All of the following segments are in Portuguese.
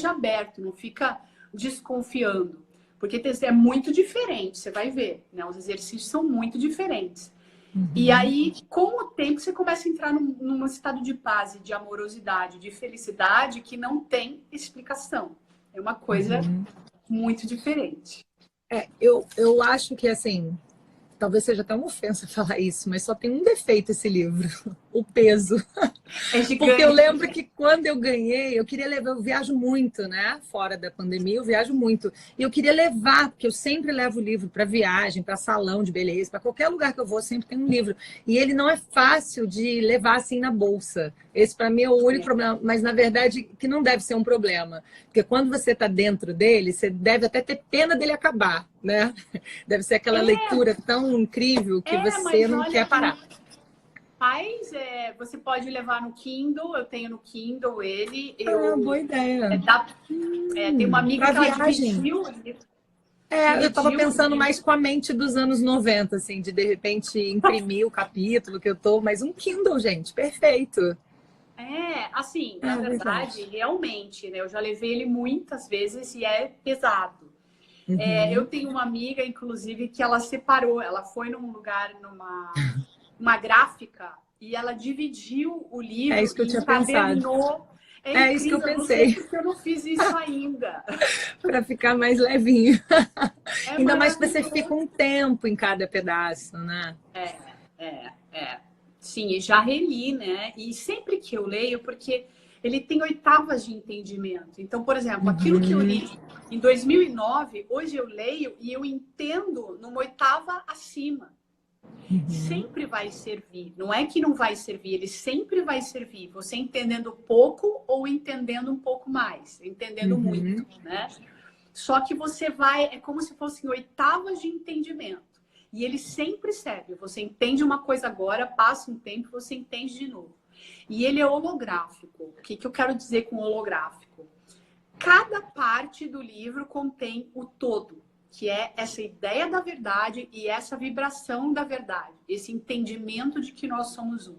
aberto, não fica desconfiando. Porque é muito diferente, você vai ver, né? Os exercícios são muito diferentes. E aí, com o tempo, você começa a entrar num estado de paz, de amorosidade, de felicidade que não tem explicação. É uma coisa muito diferente. Eu acho que, assim, talvez seja até uma ofensa falar isso, mas só tem um defeito esse livro, o peso. É gigante. Porque eu lembro que quando eu ganhei, eu queria levar, eu viajo muito, né? Fora da pandemia, eu viajo muito. E eu queria levar, porque eu sempre levo livro para viagem, para salão de beleza, para qualquer lugar que eu vou, sempre tem um livro. E ele não é fácil de levar assim na bolsa. Esse para mim é o único problema, mas na verdade que não deve ser um problema. Porque quando você está dentro dele, você deve até ter pena dele acabar, né? Deve ser aquela leitura tão incrível que você não quer parar. Mas você pode levar no Kindle, eu tenho no Kindle ele. Boa ideia. Tem uma amiga que ela dividiu. Eu estava pensando mais com a mente dos anos 90, assim, de repente imprimir o capítulo que eu tô, mas um Kindle, gente, perfeito. Assim, na verdade, realmente, né? Eu já levei ele muitas vezes e é pesado. Eu tenho uma amiga, inclusive, que ela separou, ela foi num lugar, uma gráfica, e ela dividiu o livro. É isso que eu tinha pensado. É isso que eu incrível, pensei. não sei porque eu não fiz isso ainda. Para ficar mais levinho. Ainda mais que você fica um tempo em cada pedaço, né? Sim, e já reli, né? E sempre que eu leio, porque ele tem oitavas de entendimento. Então, por exemplo, aquilo que eu li em 2009, hoje eu leio e eu entendo numa oitava acima. Sempre vai servir. Não é que não vai servir, ele sempre vai servir. Você entendendo pouco ou entendendo um pouco mais. Entendendo muito, né? Só que você vai... É como se fossem oitavas de entendimento. E ele sempre serve. Você entende uma coisa agora, passa um tempo, você entende de novo. E ele é holográfico. O que eu quero dizer com holográfico? Cada parte do livro contém o todo, que é essa ideia da verdade e essa vibração da verdade, esse entendimento de que nós somos um.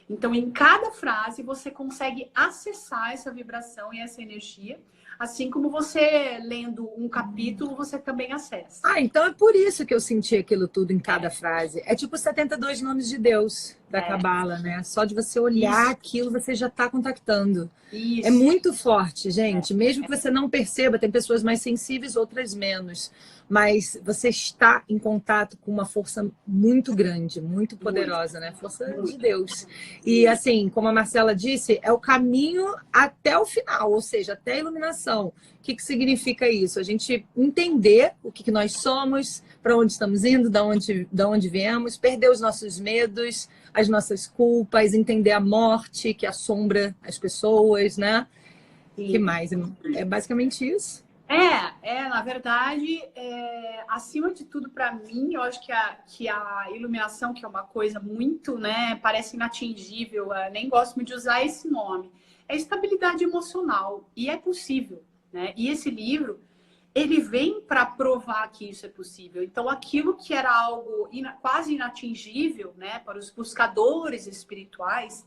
Então, em cada frase, você consegue acessar essa vibração e essa energia, assim como você, lendo um capítulo, você também acessa. Então é por isso que eu senti aquilo tudo em cada frase. É tipo 72 nomes de Deus da Cabala, né? Só de você olhar aquilo, você já está contactando. Isso. É muito forte, gente. Mesmo que você não perceba, tem pessoas mais sensíveis, outras menos. Mas você está em contato com uma força muito grande, muito poderosa, né? Força de Deus. E assim, como a Marcela disse, é o caminho até o final, ou seja, até a iluminação. O que significa isso? A gente entender o que nós somos, para onde estamos indo, de onde viemos, perder os nossos medos, as nossas culpas, entender a morte que assombra as pessoas, né? O que mais? É basicamente isso. Na verdade, acima de tudo, para mim, eu acho que a iluminação, que é uma coisa muito, né, parece inatingível, nem gosto muito de usar esse nome, é estabilidade emocional, e é possível, né? E esse livro, ele vem para provar que isso é possível. Então, aquilo que era algo quase inatingível, né, para os buscadores espirituais,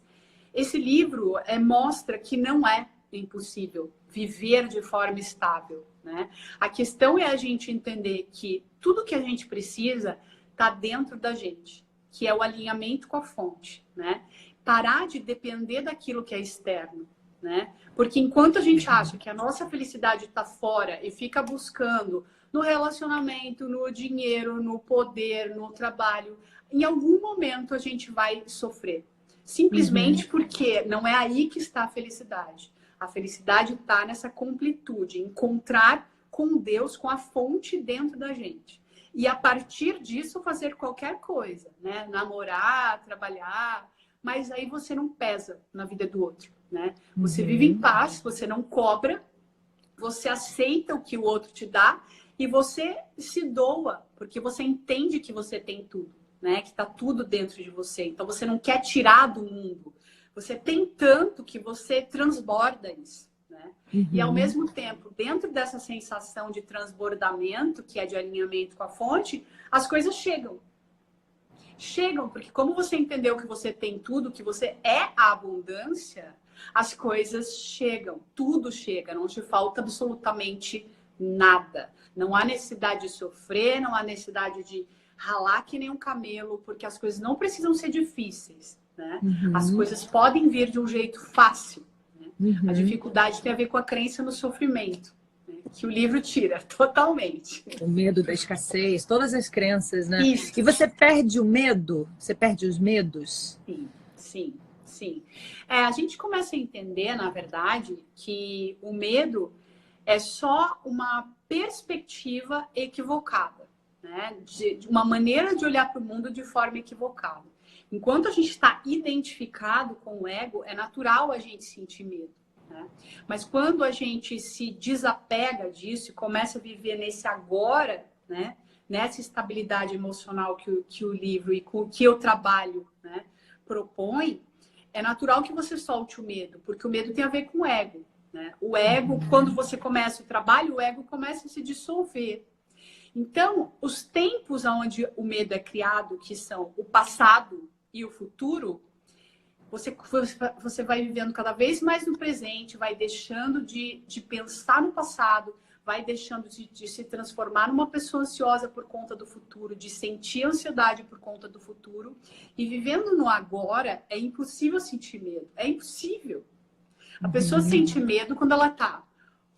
esse livro mostra que não é impossível viver de forma estável, né? A questão é a gente entender que tudo que a gente precisa está dentro da gente, que é o alinhamento com a fonte, né? Parar de depender daquilo que é externo, né? Porque enquanto a gente acha que a nossa felicidade está fora e fica buscando no relacionamento, no dinheiro, no poder, no trabalho, em algum momento a gente vai sofrer. Simplesmente porque não é aí que está a felicidade. A felicidade está nessa completude, encontrar com Deus, com a fonte dentro da gente. E a partir disso fazer qualquer coisa, né? Namorar, trabalhar, mas aí você não pesa na vida do outro, né? Você vive em paz, você não cobra, você aceita o que o outro te dá e você se doa, porque você entende que você tem tudo, né? Que está tudo dentro de você. Então você não quer tirar do mundo. Você tem tanto que você transborda isso, né? E ao mesmo tempo, dentro dessa sensação de transbordamento, que é de alinhamento com a fonte, as coisas chegam. Chegam, porque como você entendeu que você tem tudo, que você é a abundância, as coisas chegam, tudo chega, não te falta absolutamente nada. Não há necessidade de sofrer, não há necessidade de ralar que nem um camelo, porque as coisas não precisam ser difíceis, né? As coisas podem vir de um jeito fácil, né? A dificuldade tem a ver com a crença no sofrimento, né? Que o livro tira totalmente. O medo da escassez, todas as crenças, né? Isso. E você perde o medo? Você perde os medos? Sim, sim, sim. A gente começa a entender, na verdade, que o medo é só uma perspectiva equivocada, né? De uma maneira de olhar para o mundo de forma equivocada. Enquanto a gente está identificado com o ego, é natural a gente sentir medo, né? Mas quando a gente se desapega disso e começa a viver nesse agora, né? Nessa estabilidade emocional que o livro e com o que eu trabalho, né, propõe, é natural que você solte o medo, porque o medo tem a ver com o ego, né? O ego, quando você começa o trabalho, o ego começa a se dissolver. Então, os tempos onde o medo é criado, que são o passado e o futuro, você vai vivendo cada vez mais no presente, vai deixando de pensar no passado, vai deixando de se transformar numa pessoa ansiosa por conta do futuro, de sentir ansiedade por conta do futuro. E vivendo no agora, é impossível sentir medo. É impossível. A pessoa sente medo quando ela está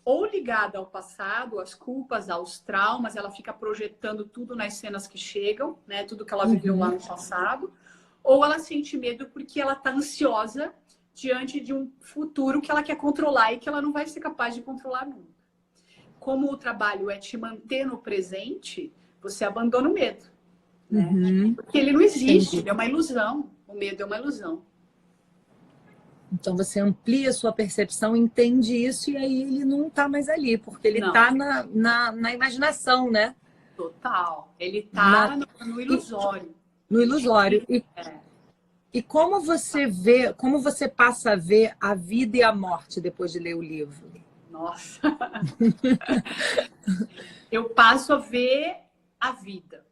ou ligada ao passado, às culpas, aos traumas, ela fica projetando tudo nas cenas que chegam, né? Tudo que ela viveu lá no passado. Ou ela sente medo porque ela está ansiosa diante de um futuro que ela quer controlar e que ela não vai ser capaz de controlar nunca. Como o trabalho é te manter no presente, você abandona o medo, né? Porque ele não existe, ele é uma ilusão. O medo é uma ilusão. Então você amplia a sua percepção, entende isso e aí ele não está mais ali, porque ele está na imaginação, né? Total. Ele está no ilusório. No ilusório. E como você vê, como você passa a ver a vida e a morte depois de ler o livro? Nossa! Eu passo a ver a vida.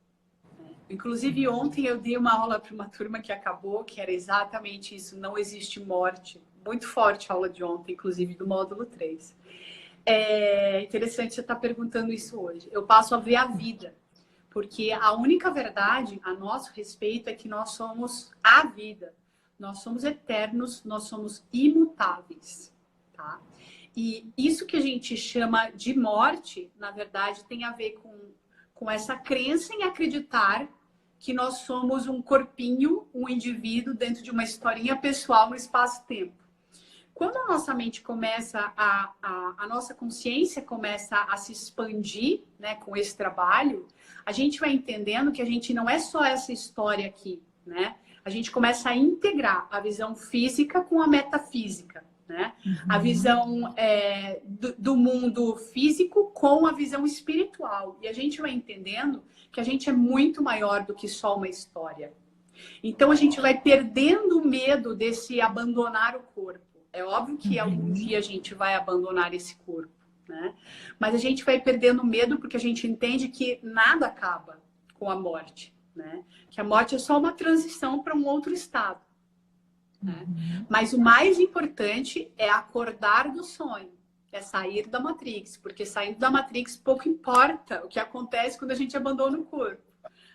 Inclusive, ontem eu dei uma aula para uma turma que acabou, que era exatamente isso, não existe morte. Muito forte a aula de ontem, inclusive do módulo 3. É interessante você estar perguntando isso hoje. Eu passo a ver a vida, porque a única verdade a nosso respeito é que nós somos a vida. Nós somos eternos, nós somos imutáveis, tá? E isso que a gente chama de morte, na verdade, tem a ver com essa crença em acreditar que nós somos um corpinho, um indivíduo dentro de uma historinha pessoal no espaço-tempo. Quando a nossa mente começa, a nossa consciência começa a se expandir, né, com esse trabalho, a gente vai entendendo que a gente não é só essa história aqui, né? A gente começa a integrar a visão física com a metafísica, né? A visão do mundo físico com a visão espiritual. E a gente vai entendendo que a gente é muito maior do que só uma história. Então a gente vai perdendo o medo desse abandonar o corpo. É óbvio que algum dia a gente vai abandonar esse corpo, né? Mas a gente vai perdendo medo porque a gente entende que nada acaba com a morte, né? Que a morte é só uma transição para um outro estado, né? Mas o mais importante é acordar do sonho, é sair da Matrix, porque saindo da Matrix pouco importa o que acontece quando a gente abandona o corpo.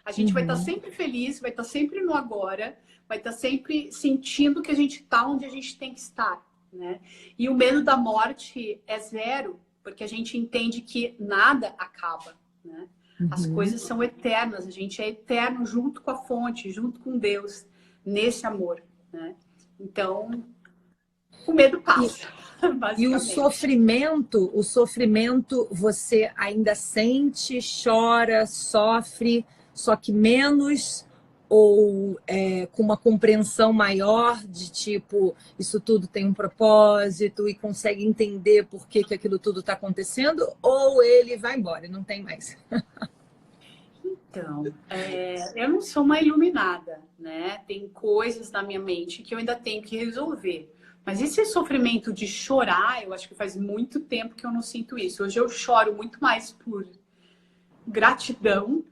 A gente vai estar sempre feliz, vai estar sempre no agora, vai estar sempre sentindo que a gente está onde a gente tem que estar, né? E o medo da morte é zero, porque a gente entende que nada acaba, né? As coisas são eternas, a gente é eterno junto com a fonte, junto com Deus, nesse amor, né? Então, o medo passa, basicamente. E o sofrimento você ainda sente, chora, sofre, só que menos, ou com uma compreensão maior de tipo, isso tudo tem um propósito e consegue entender por que aquilo tudo está acontecendo, ou ele vai embora e não tem mais? Então, eu não sou uma iluminada, né? Tem coisas na minha mente que eu ainda tenho que resolver. Mas esse sofrimento de chorar, eu acho que faz muito tempo que eu não sinto isso. Hoje eu choro muito mais por gratidão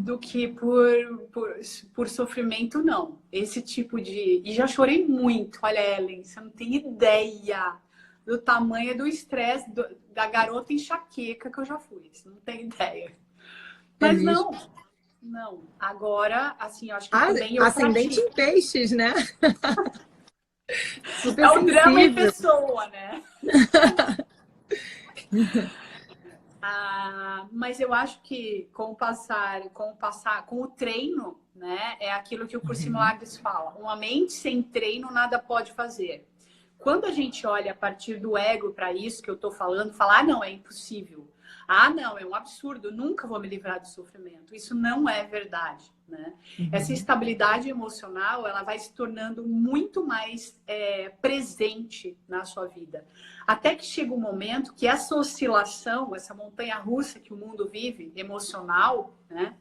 do que por sofrimento, não. Esse tipo de... E já chorei muito, olha, Ellen, você não tem ideia do tamanho do estresse da garota enxaqueca que eu já fui. Você não tem ideia. Mas não, não. Agora, assim, eu acho que também eu ascendente pratico. em peixes, né? Super É o drama em sensível. pessoa, né? Mas eu acho que com o treino, né, é aquilo que o Curso em Milagres fala. Uma mente sem treino nada pode fazer. Quando a gente olha a partir do ego para isso que eu estou falando, fala, ah, não, é impossível. Ah, não, é um absurdo, nunca vou me livrar do sofrimento. Isso não é verdade, né? Essa estabilidade emocional, ela vai se tornando muito mais presente na sua vida. Até que chega um momento que essa oscilação, essa montanha-russa que o mundo vive, emocional, né?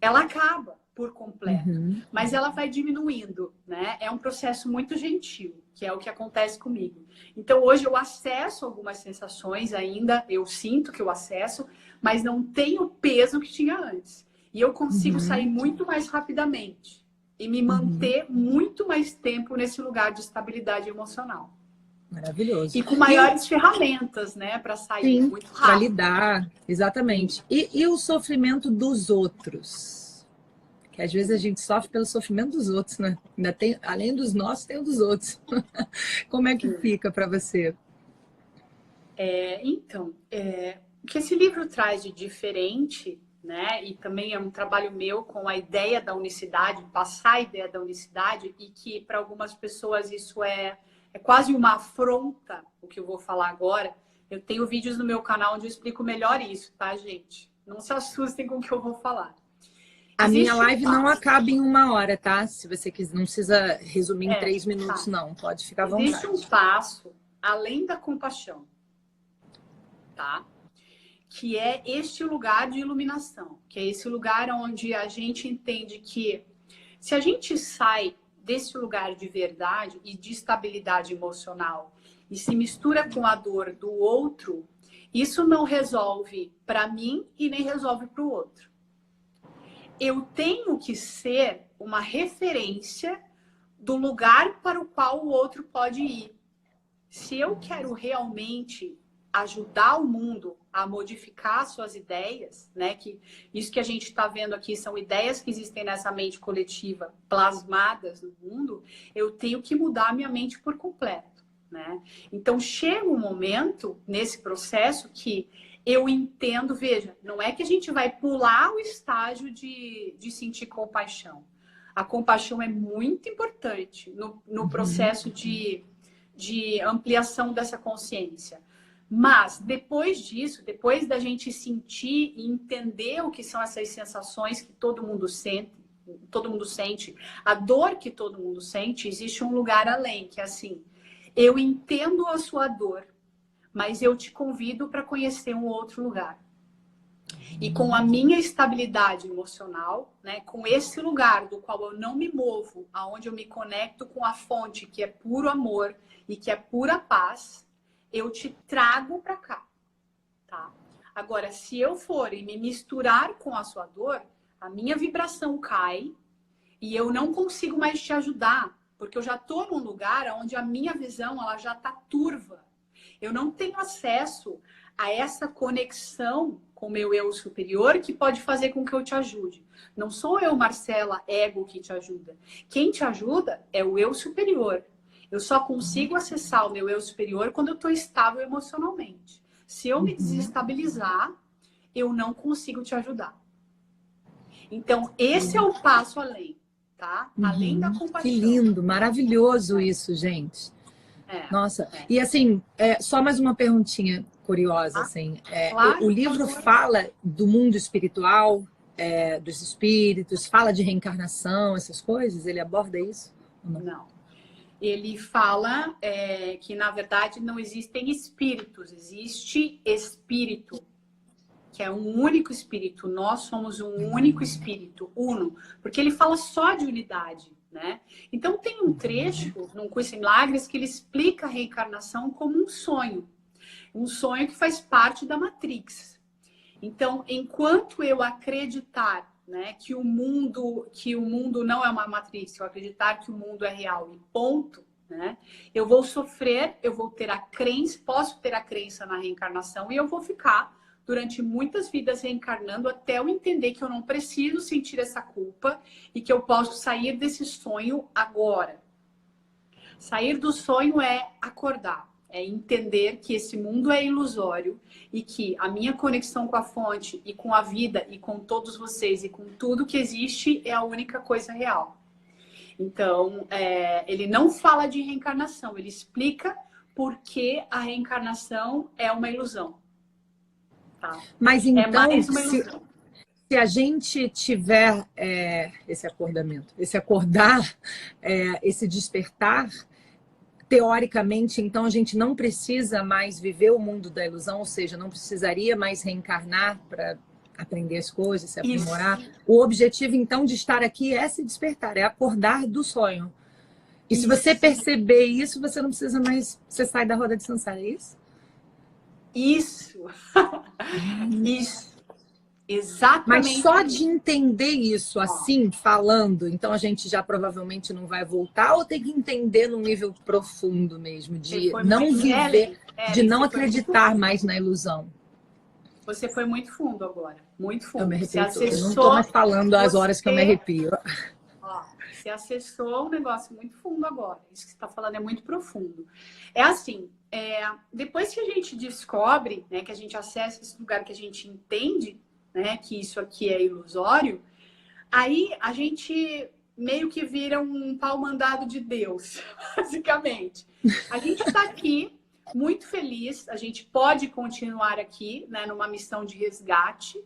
Ela acaba por completo, mas ela vai diminuindo, né? É um processo muito gentil, que é o que acontece comigo. Então, hoje eu acesso algumas sensações ainda, eu sinto que eu acesso, mas não tem o peso que tinha antes. E eu consigo sair muito mais rapidamente e me manter muito mais tempo nesse lugar de estabilidade emocional. Maravilhoso. E com maiores ferramentas, né, para sair muito rápido. Para lidar, exatamente. E o sofrimento dos outros? Que às vezes a gente sofre pelo sofrimento dos outros, né? Ainda tem, além dos nossos, tem o dos outros. Como é que fica para você? Então, o que esse livro traz de diferente, né? E também é um trabalho meu com a ideia da unicidade, passar a ideia da unicidade, e que para algumas pessoas isso é quase uma afronta, o que eu vou falar agora. Eu tenho vídeos no meu canal onde eu explico melhor isso, tá, gente? Não se assustem com o que eu vou falar. A minha live não acaba em 1 hora, tá? Se você quiser, não precisa resumir em 3 minutos, não. Pode ficar à vontade. Existe um passo além da compaixão, tá? Que é este lugar de iluminação, que é esse lugar onde a gente entende que se a gente sai desse lugar de verdade e de estabilidade emocional e se mistura com a dor do outro, isso não resolve para mim e nem resolve para o outro. Eu tenho que ser uma referência do lugar para o qual o outro pode ir. Se eu quero realmente ajudar o mundo a modificar suas ideias, né? Que isso que a gente está vendo aqui são ideias que existem nessa mente coletiva plasmadas no mundo, eu tenho que mudar a minha mente por completo, né? Então chega um momento nesse processo que eu entendo, veja, não é que a gente vai pular o estágio de sentir compaixão. A compaixão é muito importante no processo de ampliação dessa consciência. Mas depois disso, depois da gente sentir e entender o que são essas sensações que todo mundo sente, a dor que todo mundo sente, existe um lugar além, que é assim, eu entendo a sua dor, mas eu te convido para conhecer um outro lugar. E com a minha estabilidade emocional, né, com esse lugar do qual eu não me movo, aonde eu me conecto com a fonte que é puro amor e que é pura paz, eu te trago para cá, tá? Agora, se eu for e me misturar com a sua dor, a minha vibração cai e eu não consigo mais te ajudar, porque eu já estou num lugar onde a minha visão ela já está turva. Eu não tenho acesso a essa conexão com o meu eu superior que pode fazer com que eu te ajude. Não sou eu, Marcela, ego, que te ajuda. Quem te ajuda é o eu superior. Eu só consigo acessar o meu eu superior quando eu estou estável emocionalmente. Se eu me desestabilizar, eu não consigo te ajudar. Então, esse é o passo além, tá? Além da compaixão. Que lindo, maravilhoso isso, gente. Nossa, e assim, só mais uma perguntinha curiosa, assim. Claro, o livro fala do mundo espiritual, dos espíritos, fala de reencarnação, essas coisas? Ele aborda isso? Não. Ele fala que, na verdade, não existem espíritos, existe espírito, que é um único espírito. Nós somos um único espírito, uno, porque ele fala só de unidade, né? Então, tem um trecho, num Curso em Milagres, que ele explica a reencarnação como um sonho que faz parte da Matrix. Então, enquanto eu acreditar, né, que o mundo não é uma matriz, se eu acreditar que o mundo é real e ponto, né, eu vou sofrer, eu vou ter a crença, posso ter a crença na reencarnação e eu vou ficar durante muitas vidas reencarnando até eu entender que eu não preciso sentir essa culpa e que eu posso sair desse sonho agora. Sair do sonho é acordar, é entender que esse mundo é ilusório e que a minha conexão com a fonte e com a vida e com todos vocês e com tudo que existe é a única coisa real. Então, ele não fala de reencarnação, ele explica por que a reencarnação é uma ilusão. Tá? Mas então, mais uma ilusão. Se a gente tiver esse acordamento, esse acordar, esse despertar, teoricamente, então a gente não precisa mais viver o mundo da ilusão, ou seja, não precisaria mais reencarnar para aprender as coisas, se aprimorar. Isso. O objetivo, então, de estar aqui é se despertar, é acordar do sonho. E se você perceber isso, você não precisa mais, você sai da roda de samsara, é isso? Isso. Isso. Exatamente. Mas só de entender isso assim, falando, então a gente já provavelmente não vai voltar, ou tem que entender num nível profundo mesmo, de não viver, de não acreditar mais na ilusão. Você foi muito fundo agora, muito fundo. Eu me arrepio, você acessou, eu não estou mais falando as horas que eu me arrepio. Você acessou um negócio muito fundo agora. Isso que você está falando é muito profundo. É assim, depois que a gente descobre, né, que a gente acessa esse lugar, que a gente entende, né, que isso aqui é ilusório, aí a gente meio que vira um pau mandado de Deus, basicamente. A gente está aqui muito feliz, a gente pode continuar aqui, né, numa missão de resgate,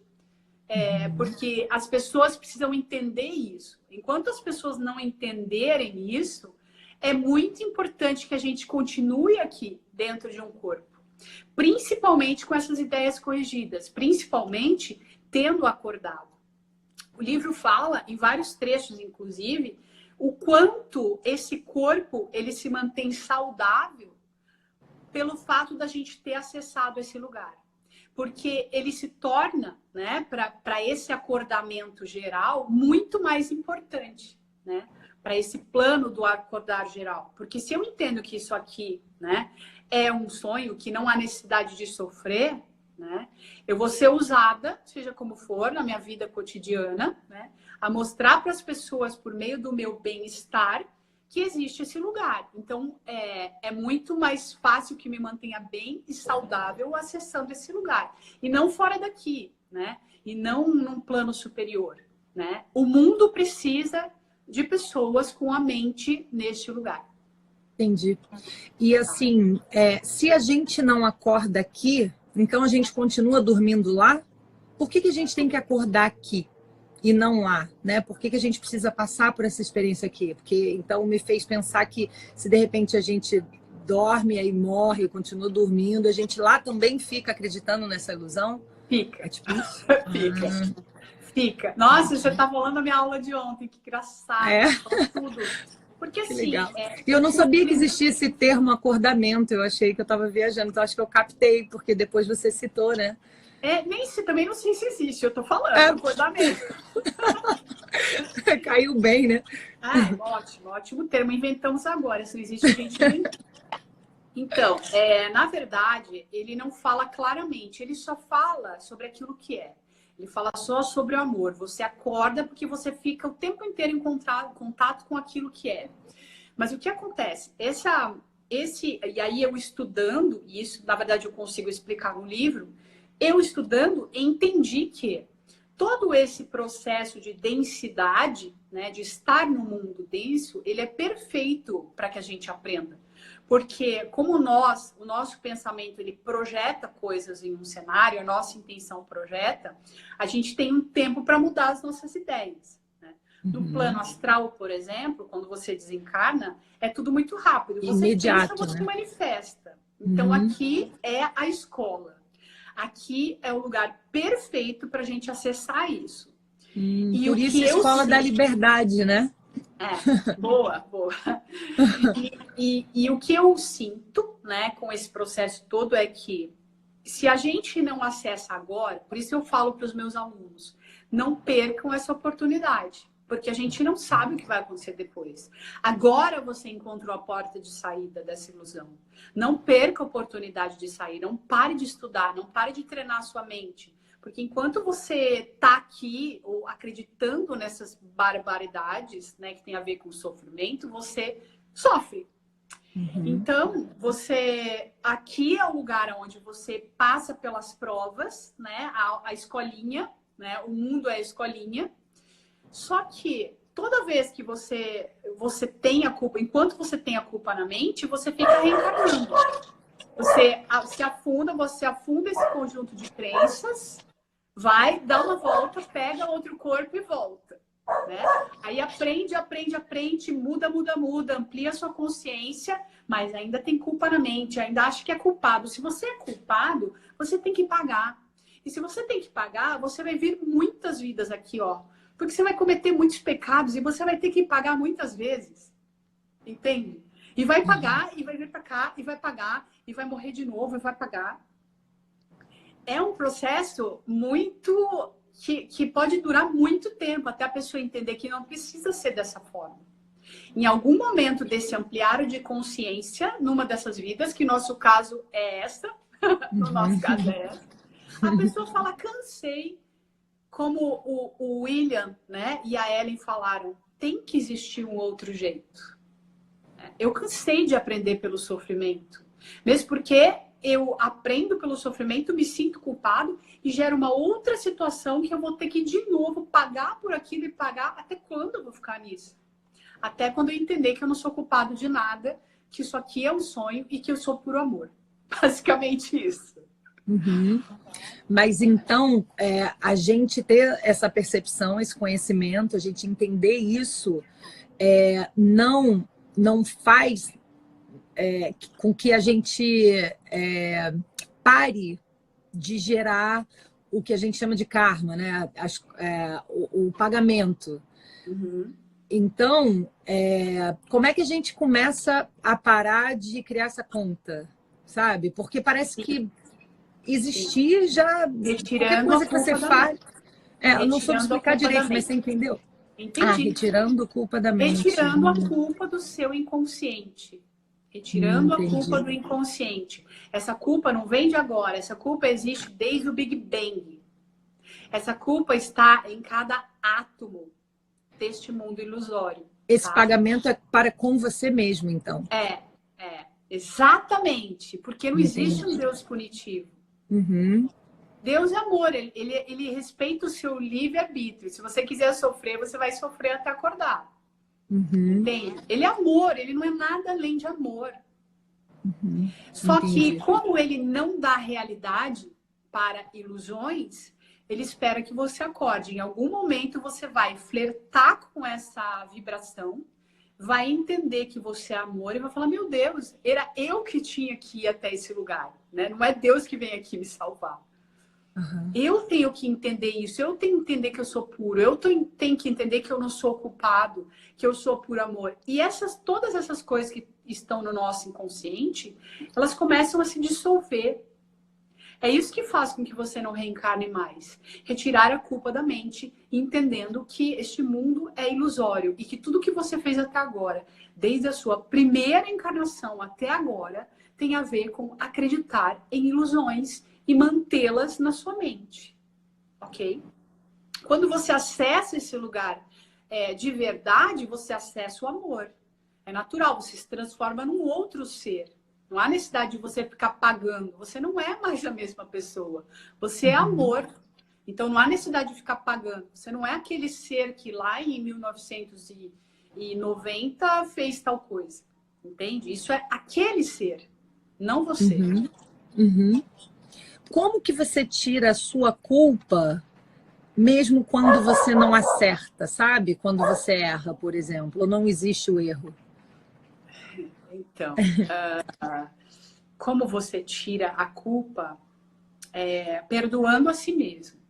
porque as pessoas precisam entender isso. Enquanto as pessoas não entenderem isso, é muito importante que a gente continue aqui dentro de um corpo, principalmente com essas ideias corrigidas, principalmente tendo acordado. O livro fala, em vários trechos, inclusive, o quanto esse corpo ele se mantém saudável pelo fato da gente ter acessado esse lugar. Porque ele se torna, né, para esse acordamento geral, muito mais importante, né, para esse plano do acordar geral. Porque se eu entendo que isso aqui, né, é um sonho, que não há necessidade de sofrer, né, eu vou ser usada, seja como for, na minha vida cotidiana, né, a mostrar para as pessoas, por meio do meu bem-estar, que existe esse lugar. Então, é muito mais fácil que me mantenha bem e saudável acessando esse lugar. E não fora daqui, né? E não num plano superior, né? O mundo precisa de pessoas com a mente neste lugar. Entendi. E assim, se a gente não acorda aqui, então a gente continua dormindo lá? Por que a gente tem que acordar aqui e não lá, né? Por que a gente precisa passar por essa experiência aqui? Porque então me fez pensar que se de repente a gente dorme aí morre, continua dormindo, a gente lá também fica acreditando nessa ilusão? Fica. É tipo isso? Fica. Fica. Nossa, você tá falando a minha aula de ontem, que engraçado. Tudo. Porque que assim... legal. E eu não sabia que existia esse termo acordamento, eu achei que eu estava viajando, então acho que eu captei, porque depois você citou, né? Também não sei se existe, eu tô falando, acordamento. Caiu bem, né? Ótimo termo, inventamos agora, se não existe a gente nem... Então, na verdade, ele não fala claramente, ele só fala sobre aquilo que é. Ele fala só sobre o amor. Você acorda porque você fica o tempo inteiro em contato com aquilo que é. Mas o que acontece? E aí eu estudando, e isso na verdade eu consigo explicar no livro, eu estudando entendi que todo esse processo de densidade, né, de estar no mundo denso, ele é perfeito para que a gente aprenda. Porque como o nosso pensamento, ele projeta coisas em um cenário, a nossa intenção projeta, a gente tem um tempo para mudar as nossas ideias. Né? No plano astral, por exemplo, quando você desencarna, é tudo muito rápido. Você imediato, pensa, você né? manifesta. Então, aqui é a escola. Aqui é o lugar perfeito para a gente acessar isso. E por isso a escola da liberdade, né? Boa. E o que eu sinto, né, com esse processo todo é que se a gente não acessa agora, por isso eu falo para os meus alunos, não percam essa oportunidade, porque a gente não sabe o que vai acontecer depois. Agora você encontrou a porta de saída dessa ilusão. Não perca a oportunidade de sair, não pare de estudar, não pare de treinar a sua mente. Porque enquanto você está aqui ou acreditando nessas barbaridades, né, que tem a ver com sofrimento, você sofre. Então, aqui é o lugar onde você passa pelas provas, né? A escolinha, né? O mundo é a escolinha. Só que toda vez que você tem a culpa, enquanto você tem a culpa na mente, você fica reencarnando. Você afunda esse conjunto de crenças, vai, dá uma volta, pega outro corpo e volta. Né? Aí aprende, muda, amplia a sua consciência, mas ainda tem culpa na mente, ainda acha que é culpado. Se você é culpado, você tem que pagar. E se você tem que pagar, você vai vir muitas vidas aqui, ó. Porque você vai cometer muitos pecados e você vai ter que pagar muitas vezes. Entende? E vai pagar, e vai vir pra cá, e vai pagar, e vai morrer de novo, e vai pagar. É um processo muito... Que pode durar muito tempo até a pessoa entender que não precisa ser dessa forma. Em algum momento desse ampliar de consciência, numa dessas vidas, que nosso caso é essa, no nosso caso é essa, a pessoa fala, cansei, como o William, né, e a Ellen falaram, tem que existir um outro jeito. Eu cansei de aprender pelo sofrimento, mesmo porque eu aprendo pelo sofrimento, me sinto culpado e gera uma outra situação que eu vou ter que, de novo, pagar por aquilo e pagar. Até quando eu vou ficar nisso? Até quando eu entender que eu não sou culpado de nada, que isso aqui é um sonho e que eu sou puro amor. Basicamente isso. Mas então, a gente ter essa percepção, esse conhecimento, a gente entender isso, não faz... com que a gente pare de gerar o que a gente chama de karma, né? O pagamento. Então, como é que a gente começa a parar de criar essa conta, sabe? Porque parece que existir já... Retirando qualquer coisa que você faz... eu não soube explicar direito, mas você entendeu? Entendi. Retirando a culpa da mente. Retirando a culpa do seu inconsciente. Retirando a culpa do inconsciente. Essa culpa não vem de agora. Essa culpa existe desde o Big Bang. Essa culpa está em cada átomo deste mundo ilusório. Esse pagamento é para com você mesmo, então. Exatamente. Porque não existe um Deus punitivo. Deus é amor. Ele respeita o seu livre-arbítrio. Se você quiser sofrer, você vai sofrer até acordar. Entende? Ele é amor, ele não é nada além de amor. Só que, como ele não dá realidade para ilusões, ele espera que você acorde. Em algum momento você vai flertar com essa vibração, vai entender que você é amor e vai falar, meu Deus, era eu que tinha que ir até esse lugar, né? Não é Deus que vem aqui me salvar. Eu tenho que entender isso, eu tenho que entender que eu sou puro, eu tenho que entender que eu não sou culpado, que eu sou puro amor. E todas essas coisas que estão no nosso inconsciente, elas começam a se dissolver. É isso que faz com que você não reencarne mais. Retirar a culpa da mente, entendendo que este mundo é ilusório e que tudo que você fez até agora, desde a sua primeira encarnação até agora, tem a ver com acreditar em ilusões e mantê-las na sua mente, ok? Quando você acessa esse lugar de verdade, você acessa o amor. É natural, você se transforma num outro ser. Não há necessidade de você ficar pagando. Você não é mais a mesma pessoa. Você é amor. Então, não há necessidade de ficar pagando. Você não é aquele ser que lá em 1990 fez tal coisa. Entende? Isso é aquele ser, não você. Como que você tira a sua culpa mesmo quando você não acerta, sabe? Quando você erra, por exemplo, não existe o erro. Então, como você tira a culpa? Perdoando a si mesmo.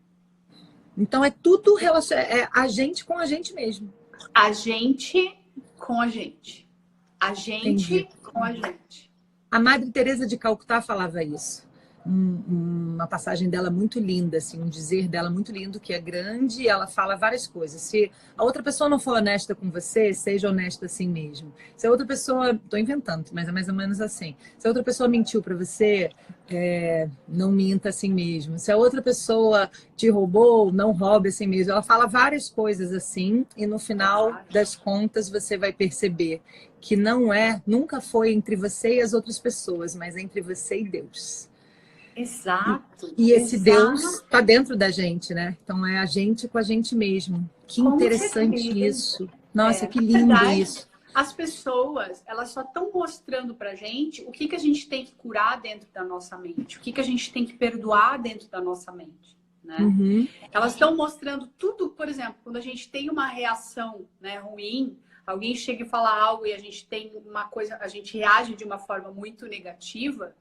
Então é tudo relacionado, a gente com a gente mesmo. A gente com a gente. A gente com a gente. A Madre Teresa de Calcutá falava isso. uma passagem dela muito linda, assim, um dizer dela muito lindo, que é grande, e ela fala várias coisas. Se a outra pessoa não for honesta com você, seja honesta assim mesmo. Se a outra pessoa, estou inventando, mas é mais ou menos assim. Se a outra pessoa mentiu para você, não minta assim mesmo. Se a outra pessoa te roubou, não roube assim mesmo. Ela fala várias coisas assim, e no final das contas você vai perceber que nunca foi entre você e as outras pessoas, mas entre você e Deus. Exato. E esse exato. Deus está dentro da gente, né? Então é a gente com a gente mesmo. Que Com interessante certeza. isso. Nossa, que Na lindo verdade, isso. as pessoas, elas só estão mostrando pra gente o que a gente tem que curar dentro da nossa mente, o que a gente tem que perdoar dentro da nossa mente, né? Uhum. Elas estão mostrando tudo, por exemplo, quando a gente tem uma reação, né, ruim, alguém chega e fala algo e a gente tem uma coisa, a gente reage de uma forma muito negativa.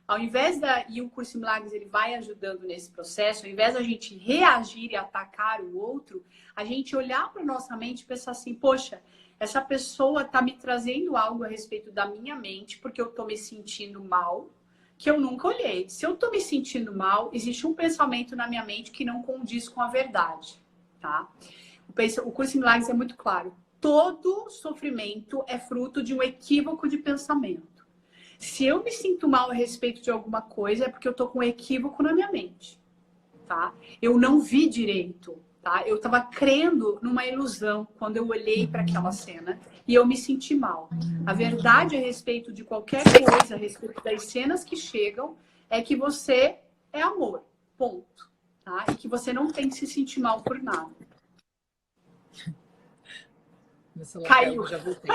Ao invés e o Curso em Milagres ele vai ajudando nesse processo, ao invés da gente reagir e atacar o outro, a gente olhar para nossa mente e pensar assim, poxa, essa pessoa está me trazendo algo a respeito da minha mente, porque eu estou me sentindo mal, que eu nunca olhei. Se eu estou me sentindo mal, existe um pensamento na minha mente que não condiz com a verdade, tá? O Curso em Milagres é muito claro. Todo sofrimento é fruto de um equívoco de pensamento. Se eu me sinto mal a respeito de alguma coisa, é porque eu tô com um equívoco na minha mente, tá? Eu não vi direito, tá? Eu tava crendo numa ilusão quando eu olhei para aquela cena e eu me senti mal. A verdade a respeito de qualquer coisa, a respeito das cenas que chegam, é que você é amor, ponto, tá? E que você não tem que se sentir mal por nada. Caiu. Já voltei.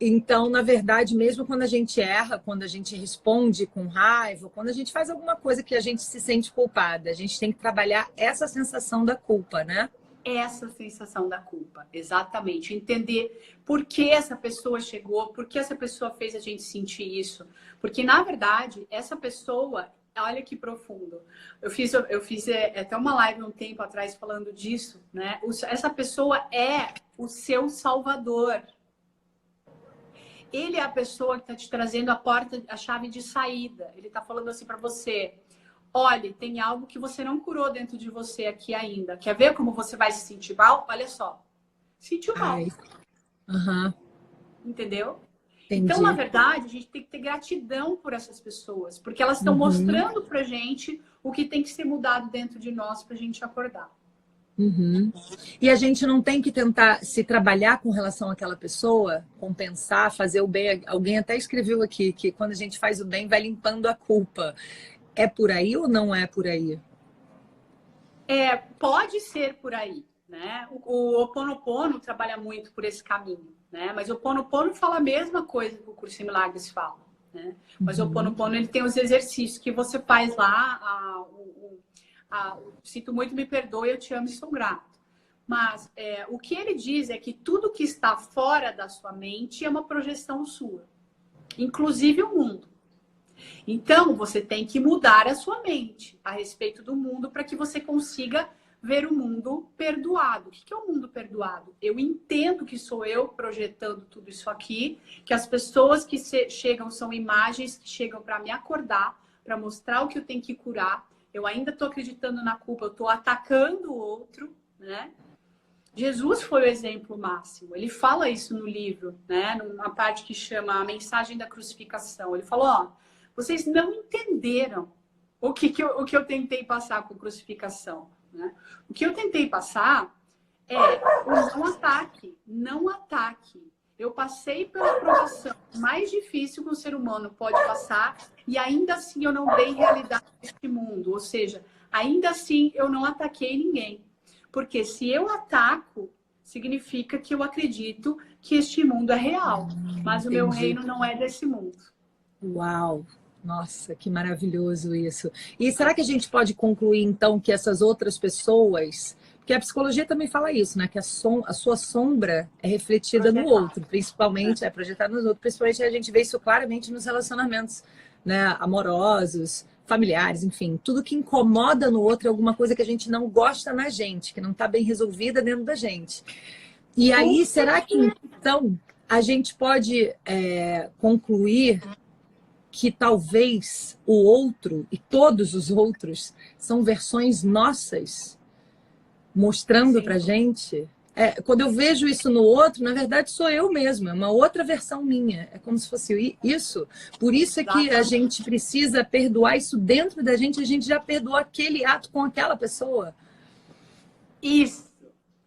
Então, na verdade, mesmo quando a gente erra, quando a gente responde com raiva, quando a gente faz alguma coisa que a gente se sente culpada, a gente tem que trabalhar essa sensação da culpa, né? Essa sensação da culpa, exatamente. Entender por que essa pessoa chegou, por que essa pessoa fez a gente sentir isso. Porque, na verdade, essa pessoa, olha que profundo. Eu fiz até uma live um tempo atrás falando disso, né? Essa pessoa é o seu salvador. Ele é a pessoa que está te trazendo a chave de saída. Ele está falando assim para você: olha, tem algo que você não curou dentro de você aqui ainda. Quer ver como você vai se sentir mal? Olha só. Sentiu mal. Uhum. Entendeu? Entendi. Então, na verdade, a gente tem que ter gratidão por essas pessoas, porque elas estão mostrando pra gente o que tem que ser mudado dentro de nós pra gente acordar. Uhum. E a gente não tem que tentar se trabalhar com relação àquela pessoa, compensar, fazer o bem. Alguém até escreveu aqui que quando a gente faz o bem, vai limpando a culpa. É por aí ou não é por aí? Pode ser por aí, né? O Ho Oponopono trabalha muito por esse caminho, né? Mas o Ho Oponopono fala a mesma coisa que o Curso em Milagres fala, né? Mas o Ho Oponopono, ele tem os exercícios que você faz lá, sinto muito, me perdoe, eu te amo e sou grato. Mas o que ele diz é que tudo que está fora da sua mente é uma projeção sua, inclusive o mundo. Então, você tem que mudar a sua mente a respeito do mundo para que você consiga ver o mundo perdoado. O que é o mundo perdoado? Eu entendo que sou eu projetando tudo isso aqui, que as pessoas que chegam são imagens que chegam para me acordar, para mostrar o que eu tenho que curar. Eu ainda estou acreditando na culpa, eu estou atacando o outro, né? Jesus foi o exemplo máximo. Ele fala isso no livro, né? Numa parte que chama A Mensagem da Crucificação. Ele falou, ó, vocês não entenderam o que eu tentei passar com a crucificação, né? O que eu tentei passar é o não ataque, não ataque. Eu passei pela provação mais difícil que o ser humano pode passar e ainda assim eu não dei realidade neste mundo. Ou seja, ainda assim eu não ataquei ninguém. Porque se eu ataco, significa que eu acredito que este mundo é real. Mas o meu reino não é desse mundo. Uau! Nossa, que maravilhoso isso. E será que a gente pode concluir, então, que essas outras pessoas... Porque a psicologia também fala isso, né? Que a sua sombra é refletida no outro, principalmente, é projetada nos outros. Principalmente a gente vê isso claramente nos relacionamentos, né? Amorosos, familiares, enfim. Tudo que incomoda no outro é alguma coisa que a gente não gosta na gente, que não está bem resolvida dentro da gente. E aí, será que, então, a gente pode concluir que talvez o outro e todos os outros são versões nossas mostrando pra gente. Quando eu vejo isso no outro, na verdade sou eu mesma, é uma outra versão minha. É como se fosse isso. Por isso é que a gente precisa perdoar isso dentro da gente, a gente já perdoou aquele ato com aquela pessoa. Isso,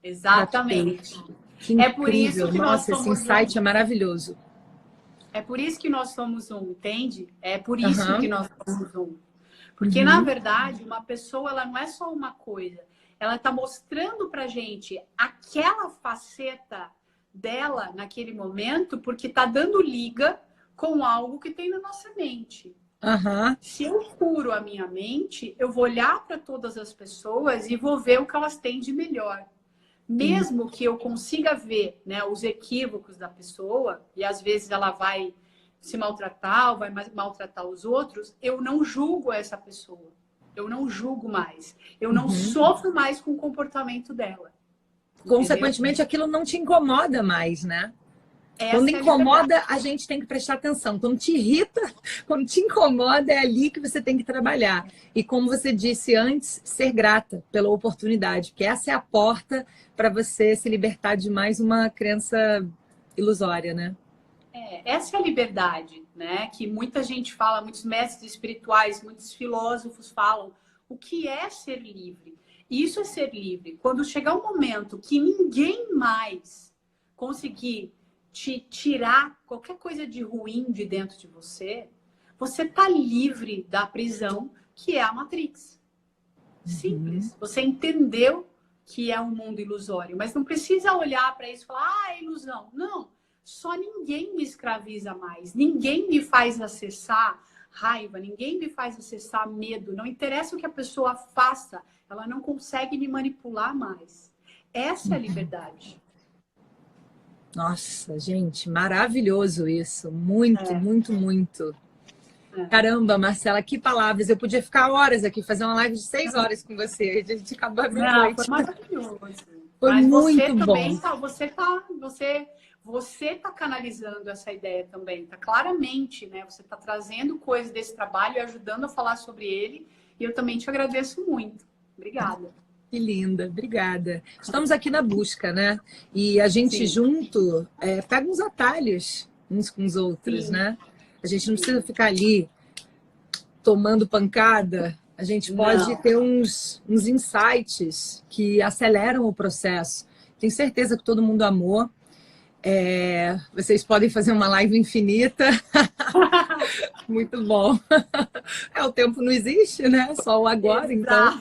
exatamente. Que incrível. É por isso que nossa, esse insight é maravilhoso. É por isso que nós somos um, entende? É por isso que nós somos um. Porque, na verdade, uma pessoa, ela não é só uma coisa. Ela está mostrando pra gente aquela faceta dela naquele momento, porque está dando liga com algo que tem na nossa mente. Se eu curo a minha mente, eu vou olhar para todas as pessoas e vou ver o que elas têm de melhor. Mesmo que eu consiga ver, né, os equívocos da pessoa, e às vezes ela vai se maltratar ou vai maltratar os outros, eu não julgo essa pessoa. Eu não julgo mais. Eu não sofro mais com o comportamento dela. Consequentemente, entendeu? Aquilo não te incomoda mais, né? Quando incomoda, a gente tem que prestar atenção. Quando te irrita, quando te incomoda, é ali que você tem que trabalhar. E como você disse antes, ser grata pela oportunidade, porque essa é a porta para você se libertar de mais uma crença ilusória, né? Essa é a liberdade, né? Que muita gente fala, muitos mestres espirituais, muitos filósofos falam. O que é ser livre? Isso é ser livre. Quando chegar um momento que ninguém mais conseguir te tirar qualquer coisa de ruim de dentro de você, você tá livre da prisão que é a Matrix. Simples. Você entendeu que é um mundo ilusório, mas não precisa olhar para isso e falar, é ilusão. Não. Só ninguém me escraviza mais. Ninguém me faz acessar raiva. Ninguém me faz acessar medo. Não interessa o que a pessoa faça. Ela não consegue me manipular mais. Essa é a liberdade. Nossa, gente, maravilhoso isso. Muito, muito, muito. Caramba, Marcela, que palavras. Eu podia ficar horas aqui, fazer uma live de 6 horas com você. A gente acabou a meia-noite. Foi maravilhoso. Foi mas muito você bom. Também você tá canalizando essa ideia também. Tá claramente, né? Você tá trazendo coisas desse trabalho e ajudando a falar sobre ele. E eu também te agradeço muito. Obrigada. Que linda, obrigada. Estamos aqui na busca, né? E a gente junto pega uns atalhos uns com os outros, né? A gente não precisa ficar ali tomando pancada. A gente pode ter uns insights que aceleram o processo. Tenho certeza que todo mundo amou. Vocês podem fazer uma live infinita. Muito bom. O tempo não existe, né? Só o agora, então.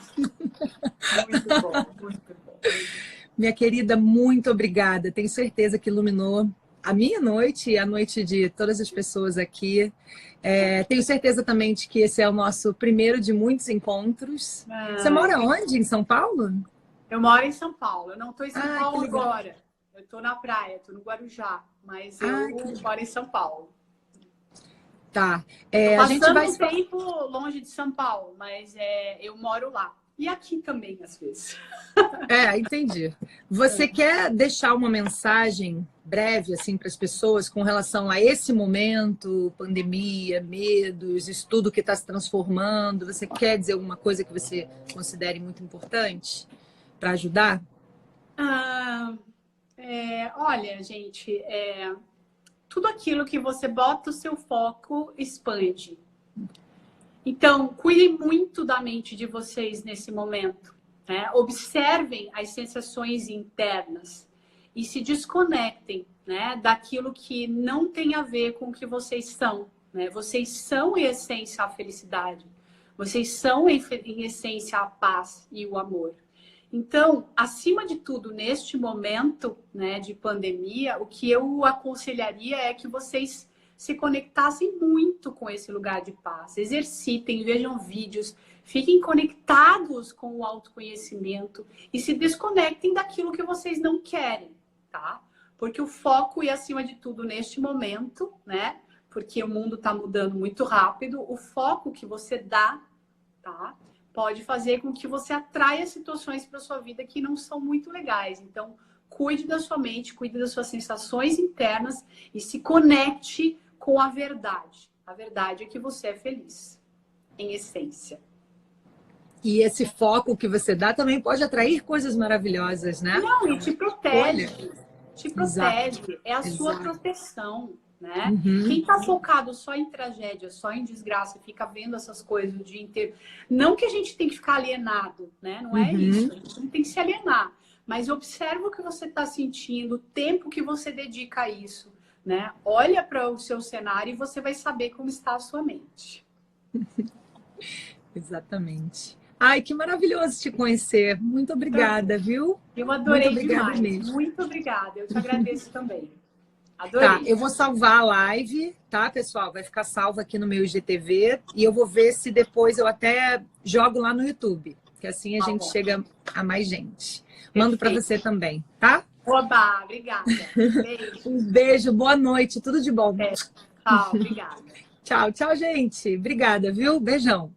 Muito bom, muito bom. Minha querida, muito obrigada. Tenho certeza que iluminou a minha noite e a noite de todas as pessoas aqui. Tenho certeza também de que esse é o nosso primeiro de muitos encontros. Você mora onde? Em São Paulo? Eu moro em São Paulo. Eu não estou em São Paulo agora. Eu estou na praia, estou no Guarujá. Mas eu moro em São Paulo. Tá. A gente vai um tempo longe de São Paulo, mas eu moro lá. E aqui também, às vezes. Entendi. Você quer deixar uma mensagem breve assim para as pessoas com relação a esse momento, pandemia, medos, isso tudo que está se transformando? Você quer dizer alguma coisa que você considere muito importante para ajudar? Olha, gente, tudo aquilo que você bota o seu foco expande. Então, cuidem muito da mente de vocês nesse momento. Né? Observem as sensações internas e se desconectem, né, daquilo que não tem a ver com o que vocês são. Né? Vocês são, em essência, a felicidade. Vocês são, em essência, a paz e o amor. Então, acima de tudo, neste momento, né, de pandemia, o que eu aconselharia é que vocês se conectassem muito com esse lugar de paz. Exercitem, vejam vídeos, fiquem conectados com o autoconhecimento e se desconectem daquilo que vocês não querem, tá? Porque o foco, e acima de tudo, neste momento, né? Porque o mundo está mudando muito rápido, o foco que você dá, tá? Pode fazer com que você atraia situações para sua vida que não são muito legais. Então, cuide da sua mente, cuide das suas sensações internas e se conecte com a verdade, A verdade é que você é feliz, em essência. E esse foco que você dá também pode atrair coisas maravilhosas, né? Não, e te protege. Olha, Te protege. exato, É a sua exato. proteção, né? Uhum, Quem tá focado só em tragédia, só em desgraça, e fica vendo essas coisas o dia inteiro. Não que a gente tem que ficar alienado, né? Não é uhum. isso. A gente não tem que se alienar. Mas observa o que você está sentindo, o tempo que você dedica a isso, né? Olha para o seu cenário e você vai saber como está a sua mente. Exatamente. Ai, que maravilhoso te conhecer. Muito obrigada, viu? Eu Muito adorei obrigada demais. mesmo. Muito obrigada. Eu te agradeço também. Tá, Adorei. eu vou salvar a live, tá, pessoal? Vai ficar salva aqui no meu IGTV e eu vou ver se depois eu até jogo lá no YouTube, que assim a Tá gente bom. chega a mais gente. Mando para Perfeito. você também, tá? Oba, obrigada. Beijo. Um beijo, boa noite, tudo de bom. Tchau, obrigada. Tchau, tchau, gente. Obrigada, viu? Beijão.